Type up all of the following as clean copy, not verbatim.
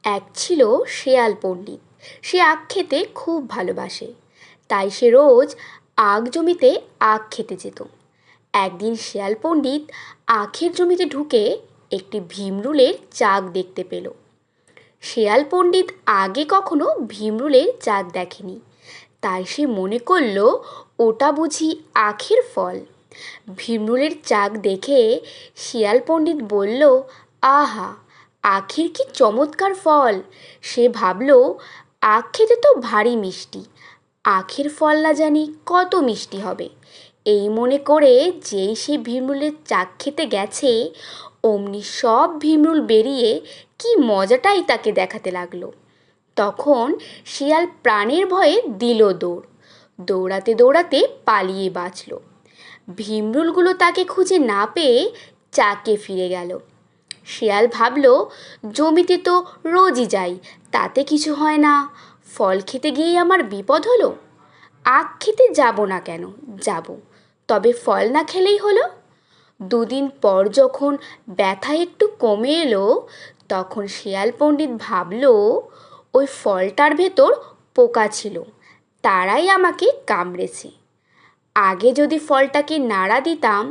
এক ছিল শেয়াল পণ্ডিত। সে আখ খেতে খুব ভালোবাসে, তাই সে রোজ আখ জমিতে আখ খেতে যেত। একদিন শেয়াল পণ্ডিত আখের জমিতে ঢুকে একটি ভীমরুলের চাক দেখতে পেল। শেয়াল পণ্ডিত আগে কখনো ভীমরুলের চাক দেখেনি, তাই সে মনে করল ওটা বুঝি আখের ফল। ভীমরুলের চাক দেখে শিয়াল পণ্ডিত বলল, আহা, আখের কি চমৎকার ফল! সে ভাবল, আখ খেতে তো ভারী মিষ্টি, আখের ফল না জানি কত মিষ্টি হবে। এই মনে করে যেই সে ভীমরুলের চাক খেতে গেছে, অমনি সব ভীমরুল বেরিয়ে কি মজাটাই তাকে দেখাতে লাগলো। তখন শিয়াল প্রাণের ভয়ে দিল দৌড়। দৌড়াতে দৌড়াতে পালিয়ে বাঁচল। ভীমরুলগুলো তাকে খুঁজে না পেয়ে চাকে ফিরে গেল। শিয়াল ভাবল, জমিতে তো রোজই যাই, তাতে কিছু হয় না, ফল খেতে গিয়েই আমার বিপদ হলো। আখ খেতে যাব না কেন, যাব, তবে ফল না খেলেই হলো। দুদিন পর যখন ব্যথা একটু কমে এলো, তখন শিয়াল পণ্ডিত ভাবল, ওই ফলটার ভেতর পোকা ছিল, তারাই আমাকে কামড়েছে। আগে যদি ফলটাকে নাড়া দিতাম,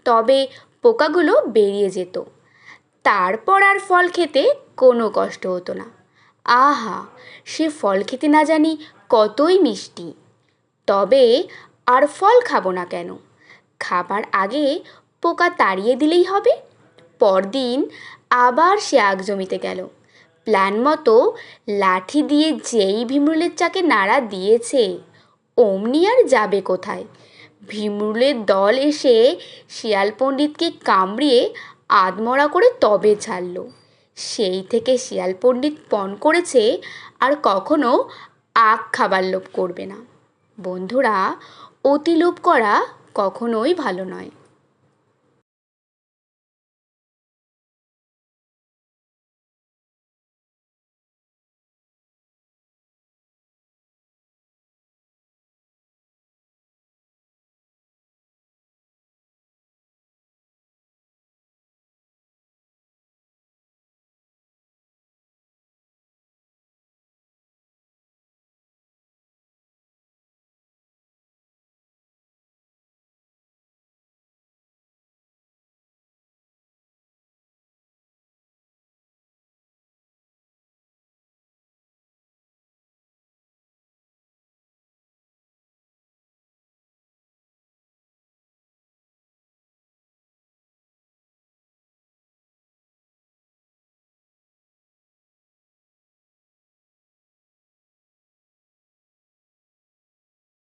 তবে পোকাগুলো বেরিয়ে যেত, তারপর আর ফল খেতে কোনো কষ্ট হতো না। আহা, সে ফল খেতে না জানি কতই মিষ্টি। তবে আর ফল খাবো না কেন, খাবার আগে পোকা তাড়িয়ে দিলেই হবে। পরদিন আবার সে আখ জমিতে গেল। প্ল্যান মতো লাঠি দিয়ে যেই ভীমরুলের চাকে নাড়া দিয়েছে, অমনি আর যাবে কোথায়, ভীমরুলের দল এসে শিয়াল পণ্ডিতকে কামড়িয়ে আধমরা করে তবে ছাড়ল। সেই থেকে শিয়াল পণ্ডিত পণ করেছে আর কখনো আখ খাবার লোভ করবে না। বন্ধুরা, অতি লোভ করা কখনোই ভালো নয়।